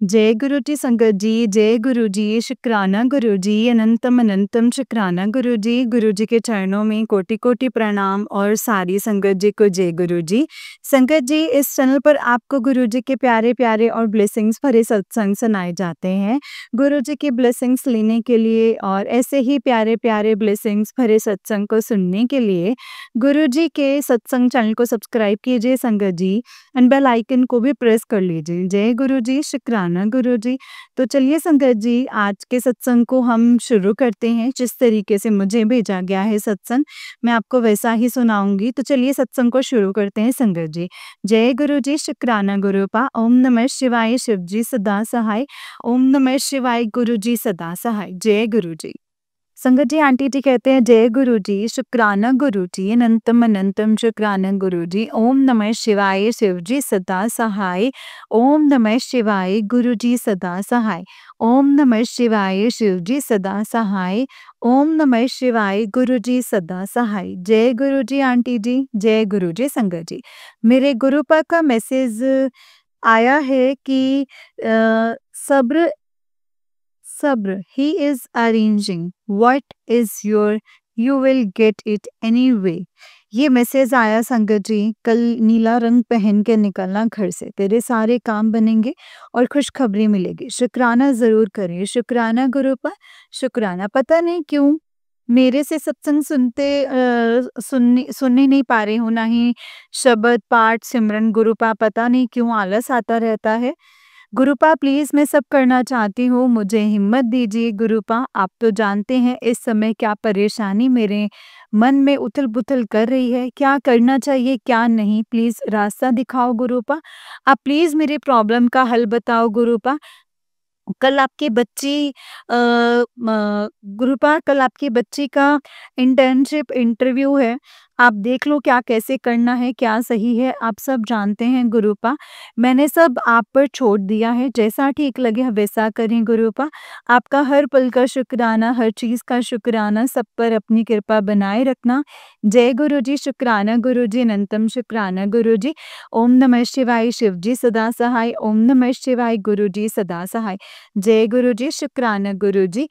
जय गुरु जी संगत जी, जय गुरु जी, शुक्राना गुरु जी, अनंतम अनंतम शुक्राना गुरु जी के चरणों में कोटि-कोटि प्रणाम और सारी संगत जी को जय गुरु जी। संगत जी, इस चैनल पर आपको गुरु जी के प्यारे-प्यारे और ब्लेसिंग्स भरे सत्संग सुनाए जाते हैं। गुरु जी की ब्लेसिंग्स लेने के लिए और ऐसे ही प्यारे-प्यारे ब्लेसिंग्स भरे सत्संग को सुनने के लिए गुरु जी के सत्संग चैनल को सब्सक्राइब कीजिए संगत जी एंड बेल आइकन को भी प्रेस कर लीजिए। जय गुरु जी, शुक्राना गुरु जी। तो चलिए संगत जी, आज के सत्संग को हम शुरू करते हैं। जिस तरीके से मुझे भेजा गया है सत्संग, मैं आपको वैसा ही सुनाऊंगी। तो चलिए सत्संग को शुरू करते हैं संगत जी। जय गुरु जी, शुक्राना गुरुपा। ओम नमः शिवाय, शिव जी सदा सहाय। ओम नमः शिवाय, गुरु जी सदा सहाय। जय गुरु जी। संगत जी, आंटी जी कहते हैं जय गुरु जी, शुक्राना गुरु जी, अनंतम अनंतम शुक्राना गुरु जी। ओम नमः शिवाय, शिव जी सदा सहाय। ओम नमः शिवाय, गुरु जी सदा सहाय। ओम नमः शिवाय, शिव जी सदा सहाय। ओम नमः शिवाय, गुरु जी सदा सहाय। जय गुरु जी आंटी जी, जय गुरु जी संगत जी। मेरे गुरुपा का मैसेज आया है कि सब्र सब्र, he is arranging what is your, you will get it anyway। ये मैसेज आया संगत जी। कल नीला रंग पहन के निकलना घर से, तेरे सारे काम बनेंगे और खुशखबरी मिलेगी। शुक्राना जरूर करें। शुक्राना गुरु पर शुक्राना। पता नहीं क्यों मेरे से सत्संग सुनने नहीं पा रही हूँ, ना ही शब्द पाठ सिमरन। गुरुपा पता नहीं क्यों आलस आता रहता है। गुरुपा प्लीज, मैं सब करना चाहती हूँ, मुझे हिम्मत दीजिए गुरुपा। आप तो जानते हैं इस समय क्या परेशानी मेरे मन में उथल पुथल कर रही है, क्या करना चाहिए क्या नहीं। प्लीज रास्ता दिखाओ गुरुपा। आप प्लीज मेरी प्रॉब्लम का हल बताओ गुरुपा। कल आपकी बच्ची गुरुपा, कल आपकी बच्ची का इंटर्नशिप इंटरव्यू है। आप देख लो क्या कैसे करना है, क्या सही है। आप सब जानते हैं गुरुपा, मैंने सब आप पर छोड़ दिया है। जैसा ठीक लगे वैसा करें गुरुपा। आपका हर पल का शुक्राना, हर चीज का शुक्राना, सब पर अपनी कृपा बनाए रखना। जय गुरु जी, शुक्राना गुरु जी, अनंतम शुक्राना गुरु जी। ओम नमः शिवाय, शिव जी सदा सहाय। ओम नमः शिवाय, गुरु जी सदा सहाय। जय गुरु जी, शुक्राना गुरु जी।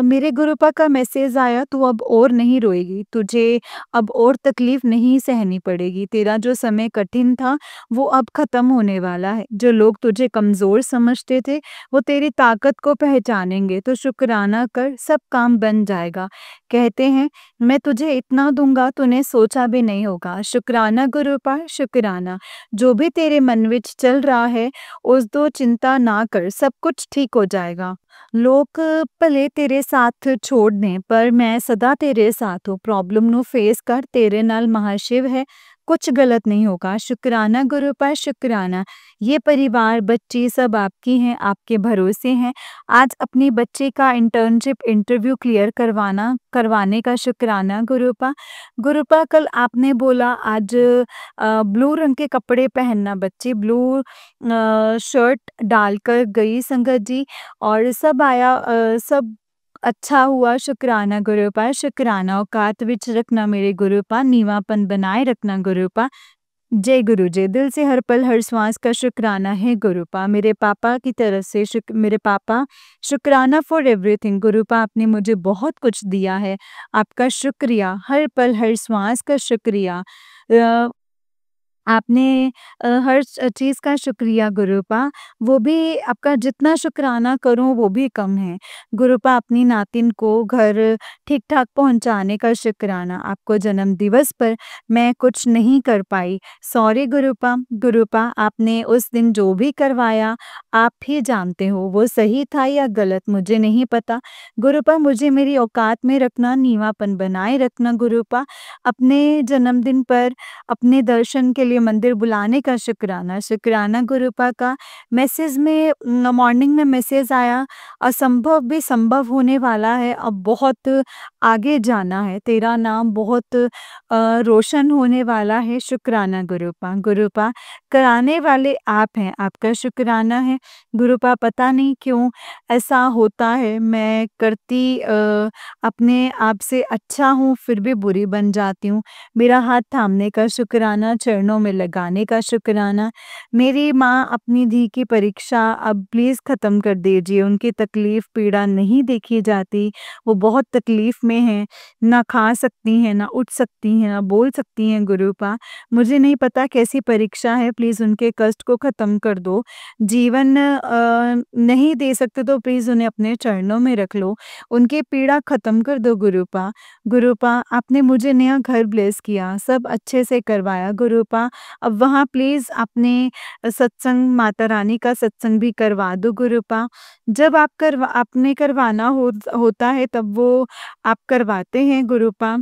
मेरे गुरुपा का मैसेज आया, तू अब और नहीं रोएगी, तुझे अब और तकलीफ नहीं सहनी पड़ेगी। तेरा जो समय कठिन था वो अब खत्म होने वाला है। जो लोग तुझे कमजोर समझते थे वो तेरी ताकत को पहचानेंगे। तो शुक्राना कर, सब काम बन जाएगा। कहते हैं मैं तुझे इतना दूंगा तूने सोचा भी नहीं होगा। शुक्राना गुरुपा, शुक्राना। जो भी तेरे मन विच चल रहा है उस दो चिंता ना कर, सब कुछ ठीक हो जाएगा। लोग भले तेरे साथ छोड़ दें पर मैं सदा तेरे साथ हूँ। प्रॉब्लम नु फेस कर, तेरे नाल महाशिव है, कुछ गलत नहीं होगा। शुक्राना गुरु पर शुक्राना। ये परिवार बच्ची सब आपकी हैं, आपके भरोसे हैं। आज अपनी बच्चे का इंटर्नशिप इंटरव्यू क्लियर करवाने का शुक्राना गुरुपा। गुरुपा कल आपने बोला आज ब्लू रंग के कपड़े पहनना, बच्ची ब्लू शर्ट डालकर गई संगत जी और सब आया, सब अच्छा हुआ। शुक्राना गुरुपा, शुक्राना। औकात विच रखना मेरे गुरुपा, नीवापन बनाए रखना गुरुपा। जय गुरु जी। दिल से हर पल हर श्वास का शुक्राना है गुरुपा। मेरे पापा की तरफ से मेरे पापा, शुक्राना फॉर एवरीथिंग गुरुपा। आपने मुझे बहुत कुछ दिया है, आपका शुक्रिया। हर पल हर श्वास का शुक्रिया। आपने हर चीज़ का शुक्रिया गुरुपा। वो भी आपका जितना शुक्राना करूँ वो भी कम है। गुरुपा अपनी नातिन को घर ठीक-ठाक पहुँचाने का शुक्राना। आपको जन्मदिवस पर मैं कुछ नहीं कर पाई, सॉरी गुरुपा। गुरुपा आपने उस दिन जो भी करवाया आप ही जानते हो, वो सही था या गलत मुझे नहीं पता। गुरुपा मुझे मेरी औकात में रखना, नीवापन बनाए रखना गुरुपा। अपने जन्मदिन पर अपने दर्शन के लिए मंदिर बुलाने का शुक्राना। शुक्राना गुरुपा का। मैसेज में मॉर्निंग में मैसेज आया, असंभव भी संभव होने वाला है, अब बहुत आगे जाना है, तेरा नाम बहुत रोशन होने वाला है। शुक्राना गुरुपा। गुरुपा कराने वाले आप हैं, आपका शुक्राना है गुरुपा। पता नहीं क्यों ऐसा होता है, मैं करती अपने आप से अच्छा हूँ फिर भी बुरी बन जाती हूँ। मेरा हाथ थामने का शुक्राना, चरणों में लगाने का शुक्राना। मेरी माँ अपनी धी की परीक्षा अब प्लीज़ ख़त्म कर दीजिए, उनकी तकलीफ़ पीड़ा नहीं देखी जाती, वो बहुत तकलीफ़ में हैं, ना खा सकती हैं, ना उठ सकती हैं, ना बोल सकती हैं गुरूपा। मुझे नहीं पता कैसी परीक्षा है, प्लीज़ उनके कष्ट को ख़त्म कर दो। जीवन नहीं दे सकते तो प्लीज़ उन्हें अपने चरणों में रख लो, उनकी पीड़ा ख़त्म कर दो गुरूपा। गुरूपा आपने मुझे नया घर ब्लेस किया, सब अच्छे से करवाया गुरूपा, अब वहाँ प्लीज़ अपने सत्संग माता रानी का सत्संग भी करवा दो गुरूपा। जब आपने करवाना होता है तब वो आप करवाते हैं गुरूपा।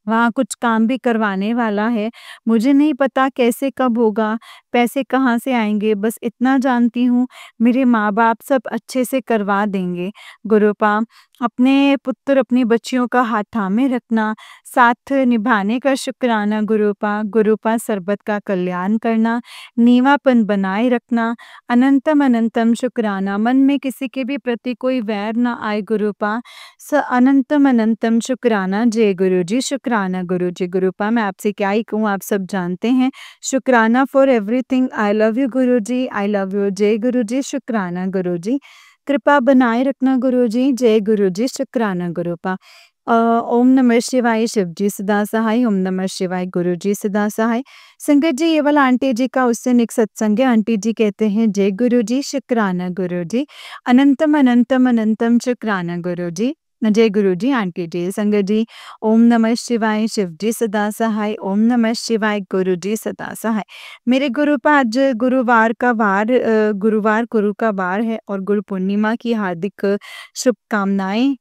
वहाँ कुछ काम भी करवाने वाला है। मुझे नहीं पता कैसे कब होगा, पैसे कहाँ से आएँगे, बस इतना जानती हूँ मेरे माँ-बाप सब अच्छे से करवा देंगे। गुरूपा अपने पुत्र अपनी बच्चियों का हाथ थामे रखना, साथ निभाने का शुक्राना गुरूपा। गुरूपा सर्बत का कल्याण करना, नीवापन बनाए रखना, अनंतम अनंतम शुक्राना। मन में किसी के भी प्रति कोई वैर ना आए गुरूपा। अनंतम अनंतम शुक्राना। जय गुरु जी, शुक्राना गुरु जी। गुरूपा मैं आपसे क्या ही कहूँ, आप सब जानते हैं। शुक्राना for everything. I love you गुरु जी, आई लव यू। जय गुरु जी, शुक्राना गुरु जी। कृपा बनाए रखना गुरु जी। जय गुरु जी, शुक्राना गुरूपा। ओम नमः शिवाय, शिव जी सदा सहाय। ओम नमः शिवाय, गुरु जी सदा सहाय। संगत जी ये वाला आंटी जी का उससे निक सत्संग है। आंटी जी कहते हैं जय गुरु जी, शुक्राना गुरु जी। अनंतम अनंतम अनंतम शुक्राना गुरु जी। जय गुरु जी, आंटी जी। संगत जी ओम नमः शिवाय, शिव जी सदा सहाय। ओम नमः शिवाय, गुरु जी सदा सहाय। मेरे गुरूपा आज गुरुवार गुरु का वार है और गुरु पूर्णिमा की हार्दिक शुभकामनाएं।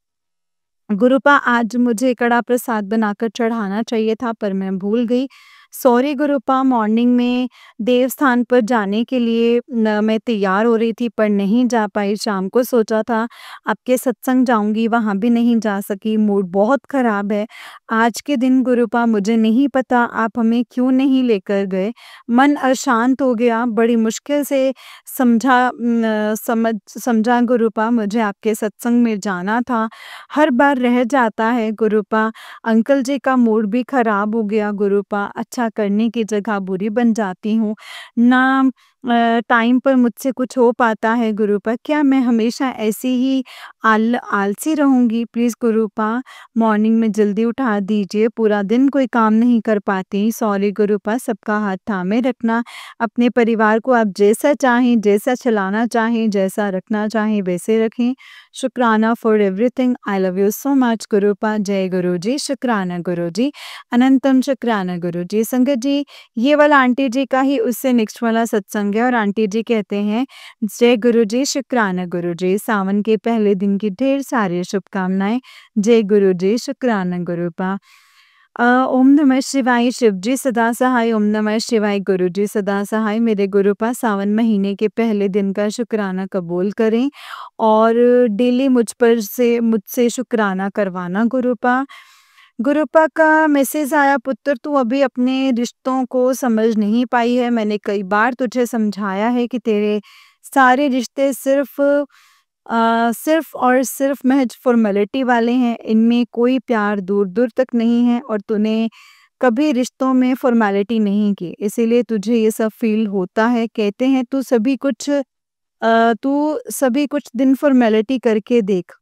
गुरूपा आज मुझे कड़ा प्रसाद बनाकर चढ़ाना चाहिए था पर मैं भूल गई। सॉरी गुरूपा, मॉर्निंग में देवस्थान पर जाने के लिए मैं तैयार हो रही थी पर नहीं जा पाई। शाम को सोचा था आपके सत्संग जाऊंगी, वहाँ भी नहीं जा सकी, मूड बहुत ख़राब है। आज के दिन गुरूपा मुझे नहीं पता आप हमें क्यों नहीं लेकर गए। मन अशांत हो गया, बड़ी मुश्किल से समझा गुरूपा मुझे आपके सत्संग में जाना था। हर बार रह जाता है गुरूपा। अंकल जी का मूड भी खराब हो गया गुरूपा। अच्छा करने की जगह बुरी बन जाती हूँ ना। टाइम पर मुझसे कुछ हो पाता है गुरूपा। क्या मैं हमेशा ऐसी ही आलसी रहूँगी? प्लीज़ गुरूपा मॉर्निंग में जल्दी उठा दीजिए, पूरा दिन कोई काम नहीं कर पाती। सॉरी गुरूपा, सबका हाथ थामे रखना। अपने परिवार को आप जैसा चाहें, जैसा चलाना चाहें, जैसा रखना चाहें वैसे रखें। शुक्राना for everything. I love you so much गुरूपा। जय गुरु जी, शुक्राना गुरु जी। अनंतम शुक्राना गुरु जी। संगत जी ये वाला आंटी जी का ही उससे नेक्स्ट वाला सत्संग है और आंटी जी कहते हैं जय गुरु जी, शुक्राना गुरु जी। सावन के पहले दिन की ढेर सारी शुभकामनाएं। जय गुरु जी, शुक्राना गुरूपा। ओम नमः शिवाय, शिव जी सदा सहाय। ओम नमः शिवाय, गुरु जी सदा सहाय। मेरे गुरूपा सावन महीने के पहले दिन का शुक्राना कबूल करें और डेली मुझसे शुक्राना करवाना गुरूपा। गुरूपा का मैसेज आया, पुत्र तू अभी अपने रिश्तों को समझ नहीं पाई है। मैंने कई बार तुझे समझाया है कि तेरे सारे रिश्ते सिर्फ और सिर्फ महज फॉर्मेलिटी वाले हैं, इनमें कोई प्यार दूर दूर तक नहीं है और तूने कभी रिश्तों में फॉर्मेलिटी नहीं की, इसीलिए तुझे ये सब फील होता है। कहते हैं तू सभी कुछ दिन फॉर्मेलिटी करके देख,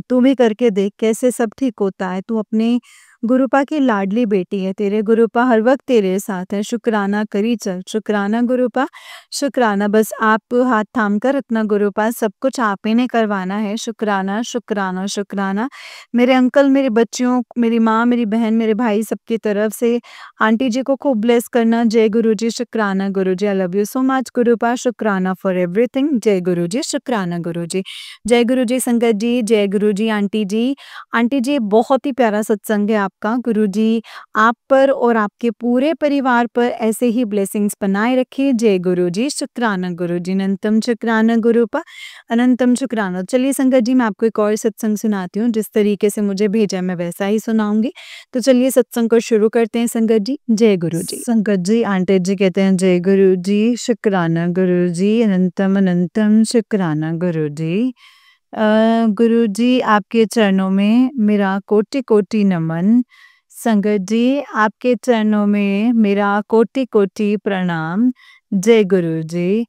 तू भी करके देख कैसे सब ठीक होता है। तू अपने गुरूपा की लाडली बेटी है, तेरे गुरूपा हर वक्त तेरे साथ है। शुक्राना करी चल, शुक्राना गुरूपा, शुक्राना। बस आप हाथ थाम कर रखना गुरूपा, सब कुछ आप ही ने करवाना है। शुक्राना शुक्राना शुक्राना। मेरे अंकल, मेरी बच्चियों, मेरी माँ, मेरी बहन, मेरे भाई सबकी तरफ से आंटी जी को खूब ब्लेस करना। जय गुरु जी, शुक्राना गुरु जी। I love you so much गुरूपा। शुक्राना फॉर एवरीथिंग। जय गुरु जी, शुक्राना गुरु जी। जय गुरु जी संगत जी, जय गुरु जी आंटी जी। आंटी जी बहुत ही प्यारा सत्संग है आपका। गुरु जी आप पर और आपके पूरे परिवार पर ऐसे ही ब्लेसिंग्स बनाए रखिए। जय गुरु जी, शुक्राना गुरु जी। अनंतम शुक्राना गुरूपा, अनंतम शुक्राना। चलिए संगत जी मैं आपको एक और सत्संग सुनाती हूँ, जिस तरीके से मुझे भेजा मैं वैसा ही सुनाऊंगी। तो चलिए सत्संग को शुरू करते हैं संगत जी। जय गुरु जी। संगत जी आंटी जी कहते हैं जय गुरु जी, शुक्राना गुरु जी। अनंतम अनंतम शुक्राना गुरु जी। गुरु जी आपके चरणों में मेरा कोटि कोटि नमन। संगत जी, आपके चरणों में मेरा कोटि-कोटि प्रणाम। जय गुरु जी।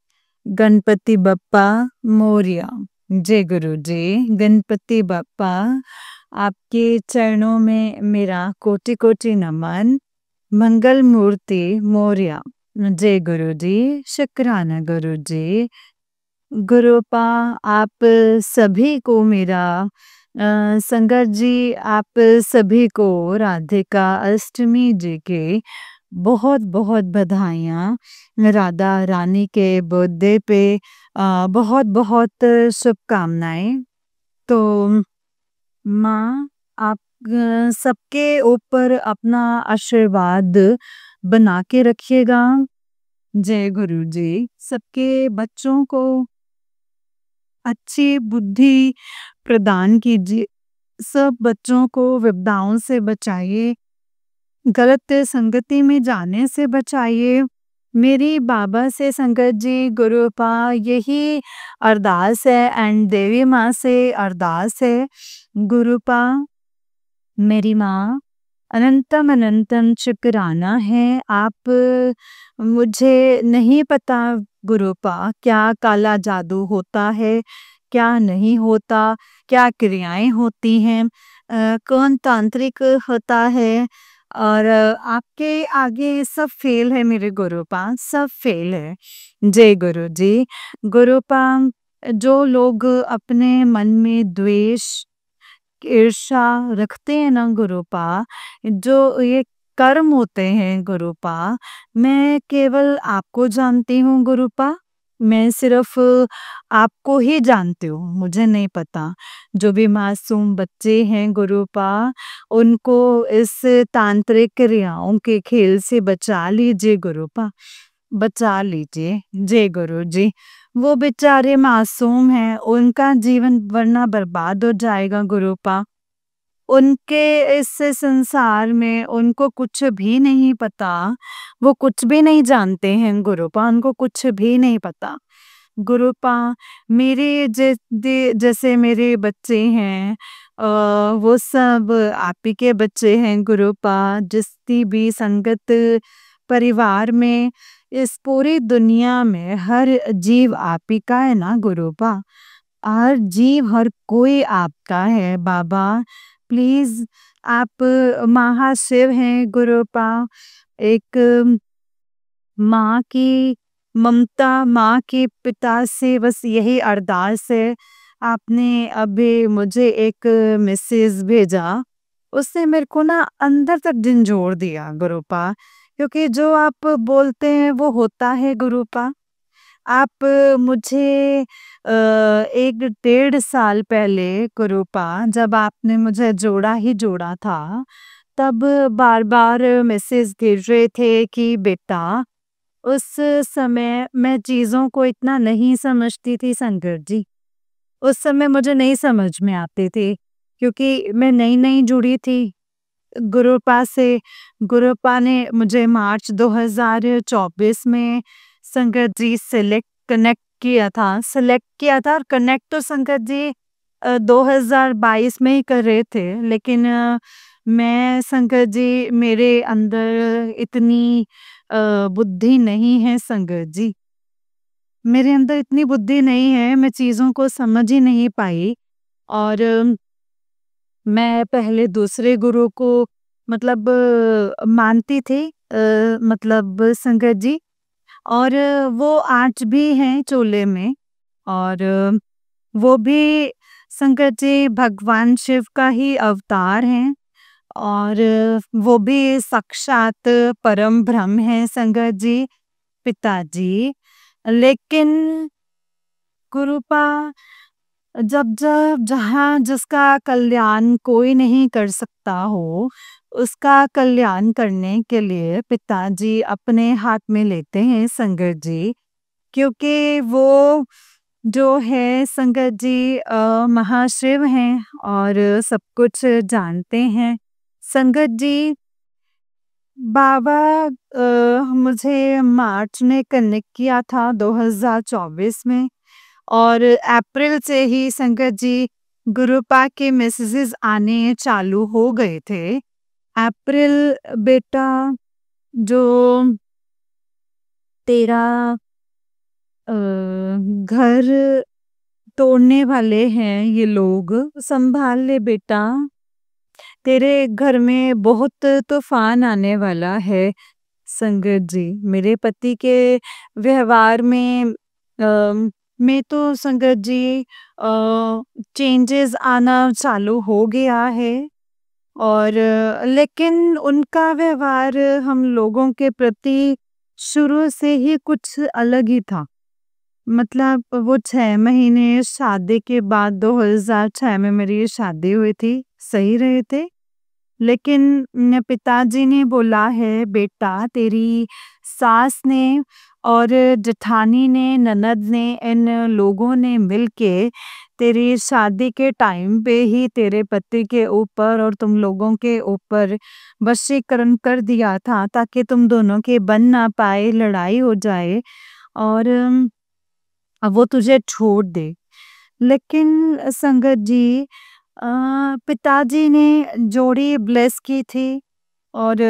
गणपति बप्पा मोरया। जय गुरु जी। गणपति बप्पा, आपके चरणों में मेरा कोटि-कोटि नमन। मंगल मूर्ति मोरया। जय गुरु जी। शुक्राना गुरु जी। गुरुपा, आप सभी को मेरा संगत जी, आप सभी को राधिका अष्टमी जी के बहुत बहुत बधाइयाँ। राधा रानी के बर्थडे पे बहुत बहुत शुभकामनाएं। तो माँ, आप सबके ऊपर अपना आशीर्वाद बना के रखिएगा। जय गुरु जी। सबके बच्चों को अच्छी बुद्धि प्रदान कीजिए। सब बच्चों को विपदाओं से बचाइए। गलत संगति में जाने से बचाइए। मेरी बाबा से संगत जी, गुरुपा, यही अरदास है एंड देवी माँ से अरदास है। गुरुपा, मेरी माँ, अनंतम अनंतम शुक्राना है। आप मुझे नहीं पता गुरुपा, क्या काला जादू होता है, क्या नहीं होता, क्या क्रियाएं होती हैं, कौन तांत्रिक होता है, और आपके आगे सब फेल है मेरे गुरुपा, सब फेल है। जय गुरु जी। गुरुपा, जो लोग अपने मन में द्वेष, ईर्ष्या रखते हैं ना गुरुपा, जो ये कर्म होते हैं गुरुपा, मैं केवल आपको जानती हूँ गुरुपा। मैं सिर्फ आपको ही जानती हूँ, मुझे नहीं पता। जो भी मासूम बच्चे हैं गुरुपा, उनको इस तांत्रिक क्रियाओं के खेल से बचा लीजिए गुरुपा, बचा लीजिए। जय गुरु जी। वो बेचारे मासूम हैं, उनका जीवन वरना बर्बाद हो जाएगा गुरुपा। उनके इस संसार में उनको कुछ भी नहीं पता, वो कुछ भी नहीं जानते हैं गुरुपा, उनको कुछ भी नहीं पता। गुरुपा, मेरे जैसे मेरे बच्चे हैं, वो सब आप ही के बच्चे हैं गुरुपा। जिसकी भी संगत परिवार में, इस पूरी दुनिया में हर जीव आप ही का है ना गुरुपा। हर जीव, हर कोई आपका है बाबा। प्लीज, आप महाशिव हैं गुरुपा। एक माँ की ममता, माँ के पिता से बस यही अरदास है। आपने अभी मुझे एक मैसेज भेजा, उससे मेरे को ना अंदर तक झंझोड़ दिया गुरुपा, क्योंकि जो आप बोलते हैं वो होता है गुरुपा। आप मुझे 1 डेढ़ साल पहले गुरुपा, जब आपने मुझे जोड़ा ही जोड़ा था, तब बार-बार मैसेज भेज रहे थे कि बेटा, उस समय मैं चीज़ों को इतना नहीं समझती थी संगत जी। उस समय मुझे नहीं समझ में आते थे, क्योंकि मैं नई-नई जुड़ी थी गुरुपा से। गुरुपा ने मुझे मार्च 2024 में संगत जी सेलेक्ट किया था, और कनेक्ट तो संगत जी 2022 में ही कर रहे थे, लेकिन मैं संगत जी, मेरे अंदर इतनी बुद्धि नहीं है संगत जी। मेरे अंदर इतनी बुद्धि नहीं है, मैं चीज़ों को समझ ही नहीं पाई। और मैं पहले दूसरे गुरु को मतलब मानती थी, मतलब संगत जी, और वो आज भी हैं चोले में। और वो भी संगत जी भगवान शिव का ही अवतार हैं, और वो भी साक्षात परम ब्रह्म है संगत जी, पिताजी। लेकिन गुरुपा, जब जब जहाँ जिसका कल्याण कोई नहीं कर सकता हो, उसका कल्याण करने के लिए पिताजी अपने हाथ में लेते हैं संगत जी, क्योंकि वो जो है संगत जी महाशिव हैं और सब कुछ जानते हैं संगत जी। बाबा मुझे मार्च में कनेक्ट किया था 2024 में, और अप्रैल से ही संगत जी गुरुपा के मैसेजेस आने चालू हो गए थे। अप्रैल बेटा, जो तेरा घर तोड़ने वाले हैं ये लोग, संभाल ले बेटा। तेरे घर में बहुत तूफान आने वाला है संगत जी। मेरे पति के व्यवहार में तो संगत जी चेंजेस आना चालू हो गया है। और लेकिन उनका व्यवहार हम लोगों के प्रति शुरू से ही कुछ अलग ही था। मतलब वो 6 महीने शादी के बाद 2006 में मेरी शादी हुई थी, सही रहे थे। लेकिन पिताजी ने बोला है बेटा, तेरी सास ने और जेठानी ने, ननद ने, इन लोगों ने मिलके तेरी शादी के टाइम पे ही तेरे पति के ऊपर और तुम लोगों के ऊपर वशीकरण कर दिया था, ताकि तुम दोनों के बन ना पाए, लड़ाई हो जाए और अब वो तुझे छोड़ दे। लेकिन संगत जी, पिताजी ने जोड़ी ब्लेस की थी और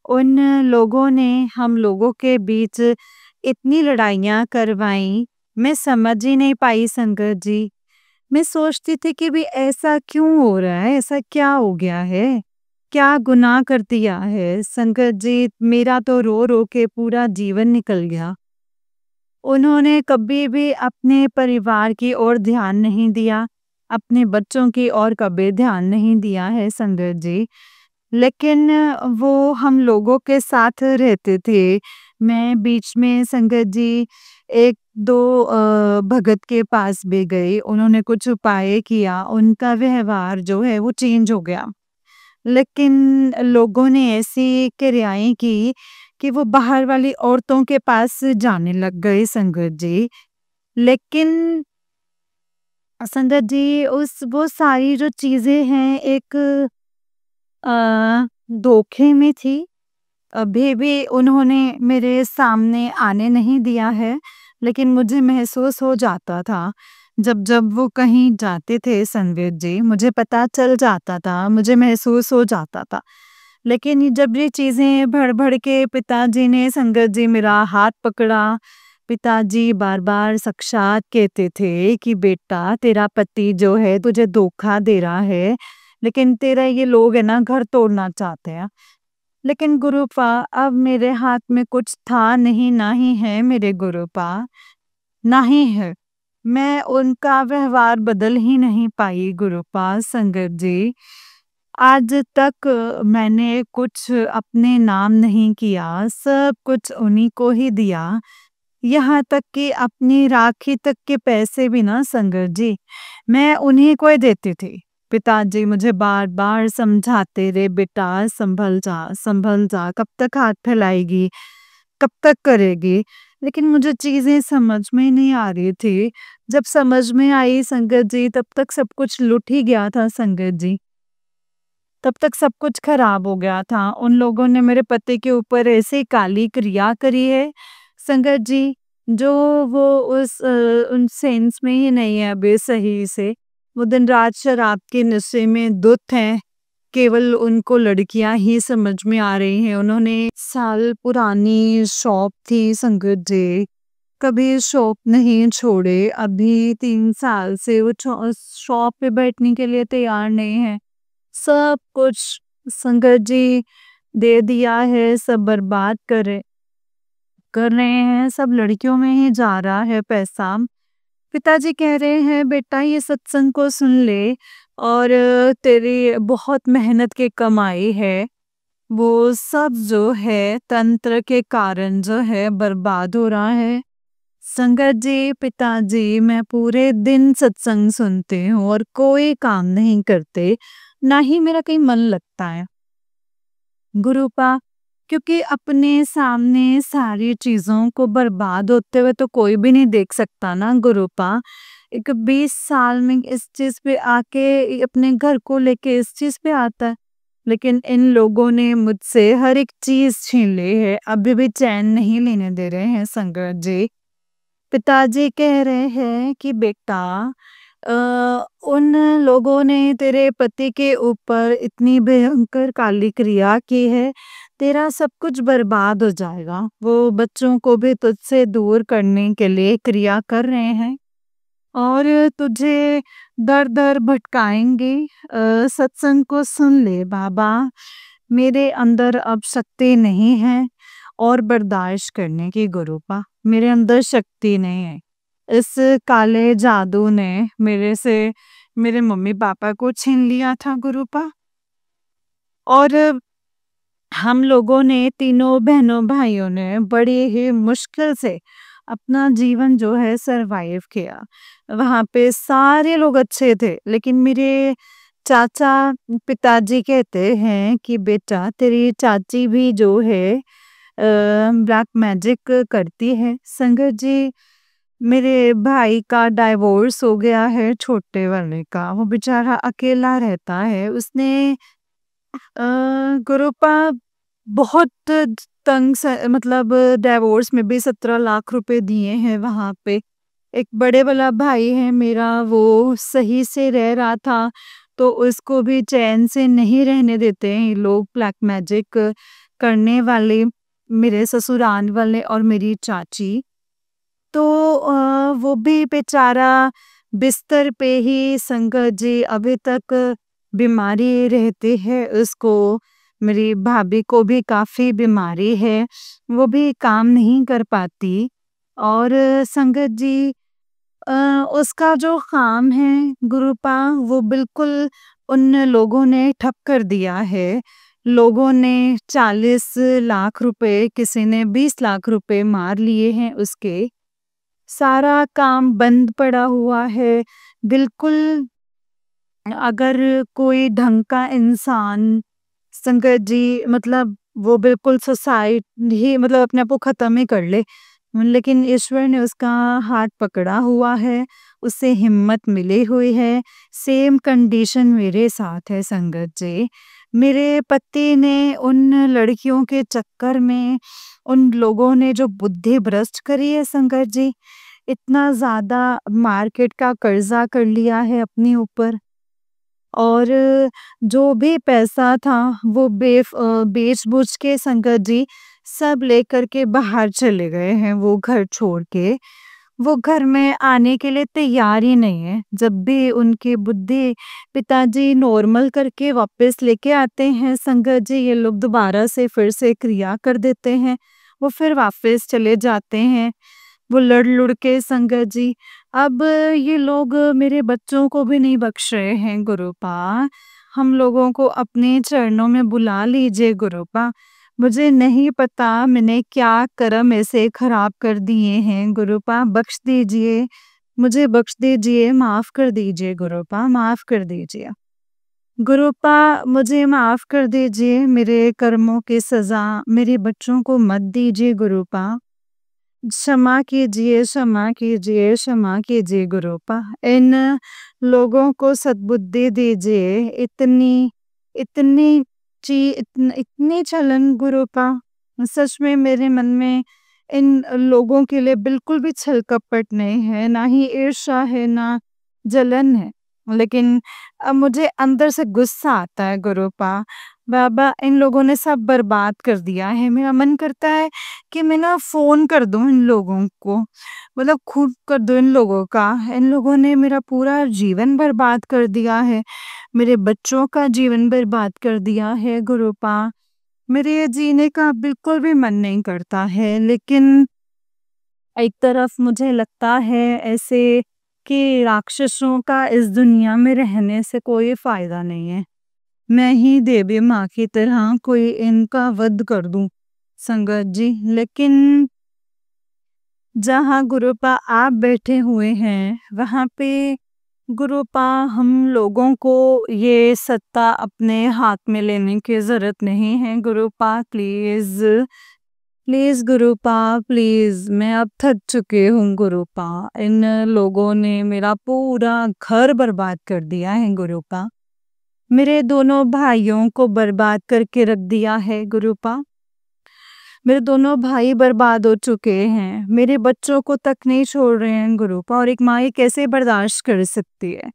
उन लोगों ने हम लोगों के बीच इतनी लड़ाइयाँ करवाई, मैं समझ ही नहीं पाई संगत जी। मैं सोचती थी कि भी ऐसा क्यों हो रहा है, ऐसा क्या हो गया है, क्या गुनाह कर दिया है संगत जी। मेरा तो रो रो के पूरा जीवन निकल गया। उन्होंने कभी भी अपने परिवार की ओर ध्यान नहीं दिया, अपने बच्चों की ओर कभी ध्यान नहीं दिया है संगत जी। लेकिन वो हम लोगों के साथ रहते थे। मैं बीच में संगत जी 1-2 भगत के पास भी गई, उन्होंने कुछ उपाय किया, उनका व्यवहार जो है वो चेंज हो गया। लेकिन लोगों ने ऐसी क्रियाएं की कि वो बाहर वाली औरतों के पास जाने लग गए संगत जी। लेकिन संगत जी, उस वो सारी जो चीजें हैं एक धोखे में थी। अभी भी उन्होंने मेरे सामने आने नहीं दिया है, लेकिन मुझे महसूस हो जाता था जब जब वो कहीं जाते थे संगत जी, मुझे पता चल जाता था, मुझे महसूस हो जाता था। लेकिन जब ये चीज़ें भड़-भड़ के पिताजी ने संगत जी मेरा हाथ पकड़ा, पिताजी बार-बार साक्षात कहते थे कि बेटा, तेरा पति जो है तुझे धोखा दे रहा है, लेकिन तेरा ये लोग है ना घर तोड़ना चाहते हैं। लेकिन गुरुपा, अब मेरे हाथ में कुछ था नहीं, ना ही है मेरे गुरुपा, ना ही है। मैं उनका व्यवहार बदल ही नहीं पाई गुरुपा संगत जी। आज तक मैंने कुछ अपने नाम नहीं किया, सब कुछ उन्हीं को ही दिया। यहाँ तक कि अपनी राखी तक के पैसे भी ना संगत जी, मैं उन्हीं को ही देती थी। पिताजी मुझे बार-बार समझाते रहे, बेटा संभल जा, कब तक हाथ फैलाएगी, कब तक करेगी? लेकिन मुझे चीज़ें समझ में नहीं आ रही थी। जब समझ में आई संगत जी, तब तक सब कुछ लुट ही गया था संगत जी। तब तक सब कुछ खराब हो गया था। उन लोगों ने मेरे पति के ऊपर ऐसी काली क्रिया करी है संगत जी, जो वो उन सेंस में ही नहीं है अभी सही से। वो दिन-रात शराब के नशे में धुत हैं। केवल उनको लड़कियां ही समझ में आ रही हैं। उन्होंने साल पुरानी शॉप थी संगत जी, कभी शॉप नहीं छोड़े। अभी 3 साल से वो शॉप पे बैठने के लिए तैयार नहीं है। सब कुछ संगत जी दे दिया है, सब बर्बाद कर रहे हैं, सब लड़कियों में ही जा रहा है पैसा। पिताजी कह रहे हैं बेटा, ये सत्संग को सुन ले और तेरी बहुत मेहनत की कमाई है, वो सब जो है तंत्र के कारण जो है बर्बाद हो रहा है। संगत जी, पिताजी, मैं पूरे दिन सत्संग सुनती हूँ और कोई काम नहीं करते, ना ही मेरा कहीं मन लगता है गुरुपा। क्योंकि अपने सामने सारी चीजों को बर्बाद होते हुए तो कोई भी नहीं देख सकता ना गुरुपा। एक 20 साल में इस चीज पे आके अपने घर को लेके इस चीज पे आता है। लेकिन इन लोगों ने मुझसे हर एक चीज छीन ली है, अभी भी चैन नहीं लेने दे रहे हैं संगत जी। पिताजी कह रहे हैं कि बेटा, उन लोगों ने तेरे पति के ऊपर इतनी भयंकर काली क्रिया की है, तेरा सब कुछ बर्बाद हो जाएगा। वो बच्चों को भी तुझसे दूर करने के लिए क्रिया कर रहे हैं और तुझे दर-दर भटकाएँगे। सत्संग को सुन ले बाबा, मेरे अंदर अब शक्ति नहीं है और बर्दाश्त करने की गुरूपा, मेरे अंदर शक्ति नहीं है। इस काले जादू ने मेरे से मेरे मम्मी-पापा को छीन लिया था गुरूपा और हम लोगों ने तीनों बहनों-भाइयों ने बड़ी ही मुश्किल से अपना जीवन जो है सरवाइव किया। वहाँ पे सारे लोग अच्छे थे, लेकिन मेरे चाचा पिताजी कहते हैं कि बेटा तेरी चाची भी जो है ब्लैक मैजिक करती है। संगत जी, मेरे भाई का डाइवोर्स हो गया है छोटे वाले का, वो बेचारा अकेला रहता है। उसने गुरुपा बहुत तंग मतलब डिवोर्स में भी 17 लाख रुपए दिए हैं वहां पे। एक बड़े वाला भाई है मेरा, वो सही से रह रहा था तो उसको भी चैन से नहीं रहने देते हैं ये लोग ब्लैक मैजिक करने वाले, मेरे ससुराल वाले और मेरी चाची। तो वो भी बेचारा बिस्तर पे ही संगत जी अभी तक बीमारी रहती है उसको। मेरी भाभी को भी काफ़ी बीमारी है, वो भी काम नहीं कर पाती और संगत जी अ, उसका जो काम है गुरुपा वो बिल्कुल उन लोगों ने ठप कर दिया है। लोगों ने 40 लाख रुपए, किसी ने 20 लाख रुपए मार लिए हैं उसके। सारा काम बंद पड़ा हुआ है। बिल्कुल अगर कोई ढंग का इंसान संगत जी मतलब वो बिल्कुल सुसाइड ही मतलब अपने आप को ख़त्म ही कर ले, लेकिन ईश्वर ने उसका हाथ पकड़ा हुआ है, उसे हिम्मत मिली हुई है। सेम कंडीशन मेरे साथ है संगत जी। मेरे पति ने उन लड़कियों के चक्कर में उन लोगों ने जो बुद्धि भ्रष्ट करी है संगत जी, इतना ज़्यादा मार्केट का कर्जा कर लिया है अपने ऊपर और जो भी पैसा था वो बेच-बूझ के संगत जी सब लेकर के बाहर चले गए हैं वो घर छोड़ के। वो घर में आने के लिए तैयार ही नहीं है। जब भी उनकी बुद्धि पिताजी नॉर्मल करके वापस लेके आते हैं संगत जी, ये लोग दोबारा से फिर से क्रिया कर देते हैं। वो फिर वापस चले जाते हैं। वो लड़-लुड़ के संगत जी। अब ये लोग मेरे बच्चों को भी नहीं बख्श रहे हैं गुरुपा। हम लोगों को अपने चरणों में बुला लीजिए गुरुपा। मुझे नहीं पता मैंने क्या कर्म ऐसे खराब कर दिए हैं गुरुपा, बख्श दीजिए। मुझे बख्श दीजिए, माफ़ कर दीजिए गुरुपा, माफ़ कर दीजिए। गुरुपा मुझे माफ़ कर दीजिए, मेरे कर्मों की सज़ा मेरे बच्चों को मत दीजिए गुरुपा। क्षमा कीजिए, क्षमा कीजिए, क्षमा कीजिए गुरुपा। इन लोगों को सद्बुद्धि दीजिए। इतनी इतनी इतनी जलन गुरुपा, सच में मेरे मन में इन लोगों के लिए बिल्कुल भी छल कपट नहीं है, ना ही ईर्ष्या है, ना जलन है। लेकिन अब मुझे अंदर से गुस्सा आता है गुरुपा। बाबा इन लोगों ने सब बर्बाद कर दिया है। मेरा मन करता है कि मैं ना फ़ोन कर दूँ इन लोगों को, मतलब खूब कर दूँ इन लोगों का। इन लोगों ने मेरा पूरा जीवन बर्बाद कर दिया है, मेरे बच्चों का जीवन बर्बाद कर दिया है गुरुपा। मेरे जीने का बिल्कुल भी मन नहीं करता है, लेकिन एक तरफ मुझे लगता है ऐसे कि राक्षसों का इस दुनिया में रहने से कोई फ़ायदा नहीं है। मैं ही देवी माँ की तरह कोई इनका वध कर दूँ संगत जी। लेकिन जहाँ गुरुपा आप बैठे हुए हैं, वहाँ पे गुरुपा हम लोगों को ये सत्ता अपने हाथ में लेने की ज़रूरत नहीं है गुरुपा, प्लीज़। प्लीज़ गुरुपा, प्लीज़, मैं अब थक चुकी हूँ गुरुपा। इन लोगों ने मेरा पूरा घर बर्बाद कर दिया है गुरुपा। मेरे दोनों भाइयों को बर्बाद करके रख दिया है गुरुपा। मेरे दोनों भाई बर्बाद हो चुके हैं, मेरे बच्चों को तक नहीं छोड़ रहे हैं गुरुपा, और एक माँ ये कैसे बर्दाश्त कर सकती है?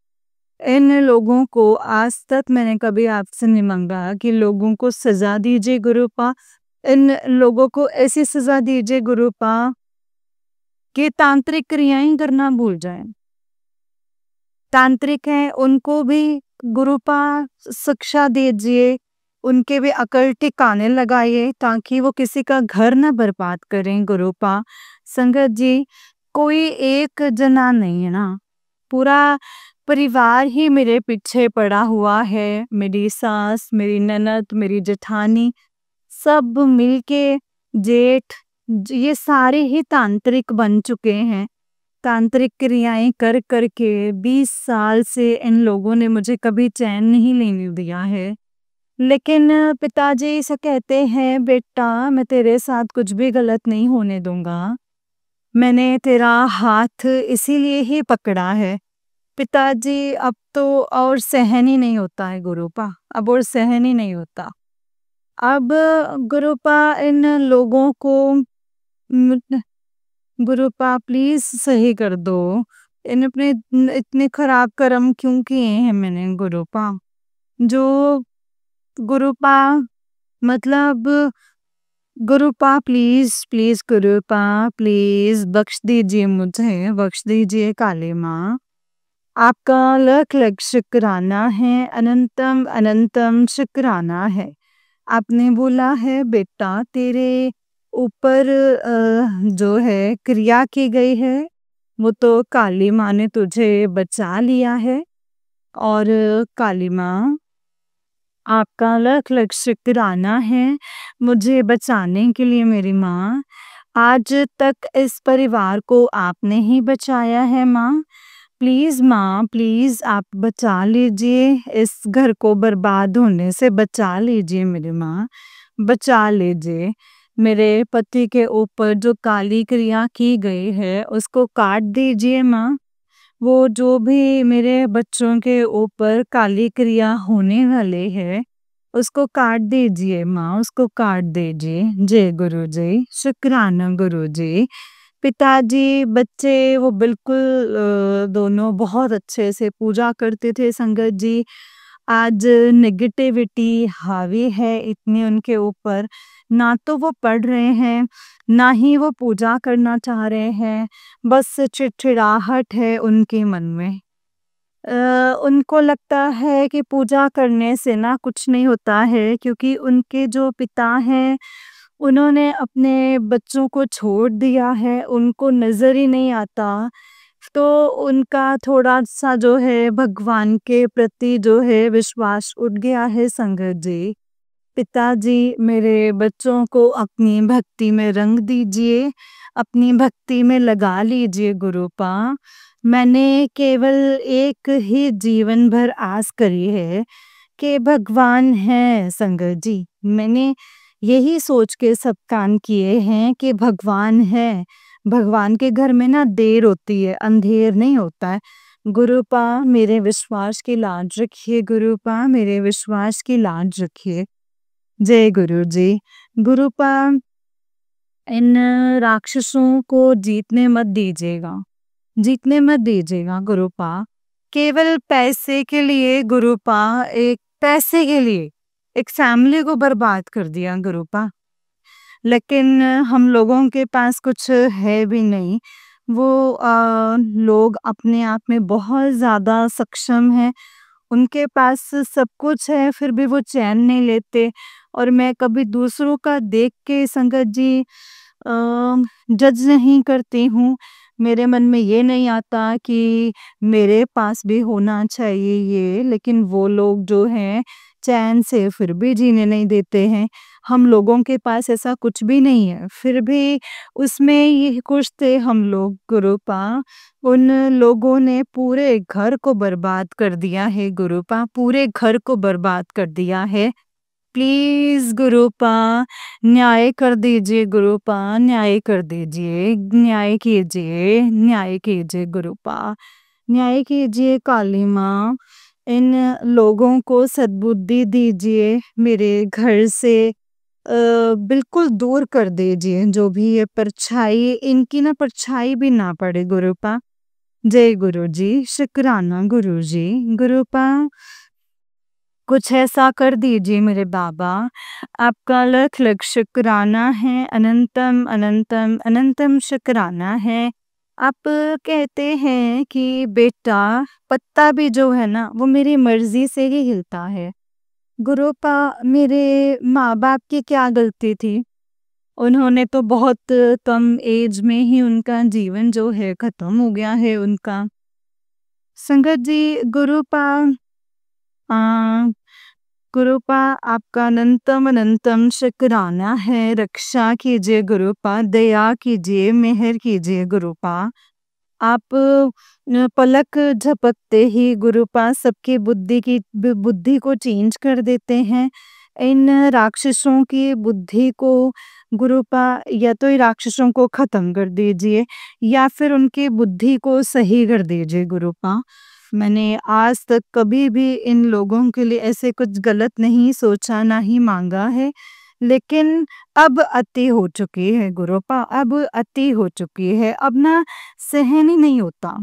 इन लोगों को आज तक मैंने कभी आपसे नहीं मांगा कि लोगों को सजा दीजिए गुरुपा, इन लोगों को ऐसी सजा दीजिए गुरुपा कि तांत्रिक क्रियाएं करना भूल जाएं। तांत्रिक हैं उनको भी गुरुपा शिक्षा दीजिए, उनके भी अकल ठिकाने लगाइए ताकि वो किसी का घर ना बर्बाद करें गुरुपा। संगत जी, कोई एक जना नहीं है ना, पूरा परिवार ही मेरे पीछे पड़ा हुआ है। मेरी सास, मेरी ननद, मेरी जेठानी, सब मिलके, जेठ, ये सारे ही तांत्रिक बन चुके हैं। तांत्रिक क्रियाएं कर कर के 20 साल से इन लोगों ने मुझे कभी चैन नहीं लेने दिया है। लेकिन पिताजी ऐसा कहते हैं, बेटा मैं तेरे साथ कुछ भी गलत नहीं होने दूंगा, मैंने तेरा हाथ इसीलिए ही पकड़ा है। पिताजी अब तो और सहन ही नहीं होता है गुरुपा, अब और सहन ही नहीं होता। अब गुरुपा इन लोगों को गुरुपा प्लीज सही कर दो। इन अपने इतने खराब कर्म क्यों किए हैं मैंने गुरुपा? जो गुरुपा मतलब गुरुपा प्लीज प्लीज गुरुपा प्लीज बख्श दीजिए मुझे, बख्श दीजिए काली माँ। आपका लख लख शुक्राना है, अनंतम अनंतम शुक्राना है। आपने बोला है बेटा तेरे ऊपर जो है क्रिया की गई है वो तो काली माँ ने तुझे बचा लिया है। और काली माँ आपका लख लख शुक्राना है मुझे बचाने के लिए मेरी माँ। आज तक इस परिवार को आपने ही बचाया है माँ। प्लीज़ माँ, प्लीज़ आप बचा लीजिए, इस घर को बर्बाद होने से बचा लीजिए मेरी माँ, बचा लीजिए। मेरे पति के ऊपर जो काली क्रिया की गई है उसको काट दीजिए माँ। वो जो भी मेरे बच्चों के ऊपर काली क्रिया होने वाली है उसको काट दीजिए माँ, उसको काट दीजिए। जय गुरु जी, शुक्राना गुरु जी। पिताजी बच्चे वो बिल्कुल दोनों बहुत अच्छे से पूजा करते थे संगत जी। आज नेगेटिविटी हावी है इतनी उनके ऊपर, ना तो वो पढ़ रहे हैं ना ही वो पूजा करना चाह रहे हैं, बस चिड़चिड़ाहट है उनके मन में। उनको लगता है कि पूजा करने से ना कुछ नहीं होता है, क्योंकि उनके जो पिता हैं उन्होंने अपने बच्चों को छोड़ दिया है, उनको नज़र ही नहीं आता। तो उनका थोड़ा-सा जो है भगवान के प्रति जो है विश्वास उठ गया है संगत जी। पिताजी मेरे बच्चों को अपनी भक्ति में रंग दीजिए, अपनी भक्ति में लगा लीजिए गुरुपा। मैंने केवल एक ही जीवन भर आस करी है कि भगवान है संगत जी। मैंने यही सोच के सब काम किए हैं कि भगवान है। भगवान के घर में ना देर होती है, अंधेर नहीं होता है। गुरुपा मेरे विश्वास की लाज रखिए, गुरुपा मेरे विश्वास की लाज रखिए। जय गुरु जी। गुरुपा इन राक्षसों को जीतने मत दीजिएगा, जीतने मत दीजिएगा गुरुपा। केवल पैसे के लिए गुरुपा, एक पैसे के लिए एक फैमिली को बर्बाद कर दिया गुरुपा। लेकिन हम लोगों के पास कुछ है भी नहीं। वो लोग अपने आप में बहुत ज़्यादा सक्षम हैं, उनके पास सब कुछ है फिर भी वो चैन नहीं लेते। और मैं कभी दूसरों का देख के संगत जी जज नहीं करती हूँ। मेरे मन में ये नहीं आता कि मेरे पास भी होना चाहिए ये, लेकिन वो लोग जो हैं चैन से फिर भी जीने नहीं देते हैं। हम लोगों के पास ऐसा कुछ भी नहीं है, फिर भी उसमें ये खुश थे हम लोग गुरुपा। उन लोगों ने पूरे घर को बर्बाद कर दिया है गुरुपा, पूरे घर को बर्बाद कर दिया है। प्लीज़ गुरुपा न्याय कर दीजिए गुरुपा, न्याय कर दीजिए, न्याय कीजिए, न्याय कीजिए गुरुपा, न्याय कीजिए काली माँ। इन लोगों को सद्बुद्धि दीजिए, मेरे घर से बिल्कुल दूर कर दीजिए जो भी ये परछाई, इनकी ना परछाई भी ना पड़े गुरुपा। जय गुरु जी, शुक्राना गुरु जी। गुरुपा कुछ ऐसा कर दीजिए मेरे बाबा, आपका लख लख शुक्राना है, अनंतम अनंतम अनंतम शुक्राना है। आप कहते हैं कि बेटा पत्ता भी जो है ना वो मेरी मर्जी से ही हिलता है। गुरुपा मेरे माँ बाप की क्या गलती थी? उन्होंने तो बहुत कम एज में ही उनका जीवन जो है खत्म हो गया है उनका। संगत जी, गुरुपा आ, गुरुपा आपका अनंतम अनंतम शुक्राना है। रक्षा कीजिए गुरुपा, दया कीजिए, मेहर कीजिए गुरुपा। आप पलक झपकते ही गुरुपा सबकी बुद्धि को चेंज कर देते हैं। इन राक्षसों की बुद्धि को गुरुपा या तो ये राक्षसों को खत्म कर दीजिए या फिर उनकी बुद्धि को सही कर दीजिए गुरुपा। मैंने आज तक कभी भी इन लोगों के लिए ऐसे कुछ गलत नहीं सोचा, ना ही मांगा है, लेकिन अब अति हो चुकी है गुरुपा, अब अति हो चुकी है, अब ना सहन ही नहीं होता।